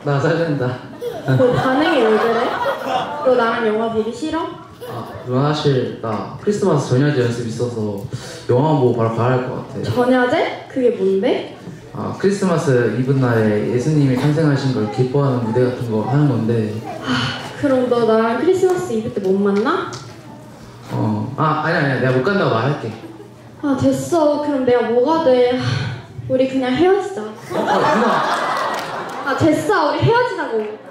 나 설렌다. 너 반응이 왜 그래? 너 나랑 영화 보기 싫어? 누나 사실 나 크리스마스 전야제 연습 있어서 영화 보고 바로 가야 할 것 같아. 전야제? 그게 뭔데? 크리스마스 이브 날에 예수님이 탄생하신 걸 기뻐하는 무대 같은 거 하는 건데. 그럼 너 나랑 크리스마스 이브 때 못 만나? 아니야 내가 못 간다고 말할게. 됐어. 그럼 내가 뭐가 돼? 우리 그냥 헤어지자. 누나. 됐어. 우리 헤어지자고.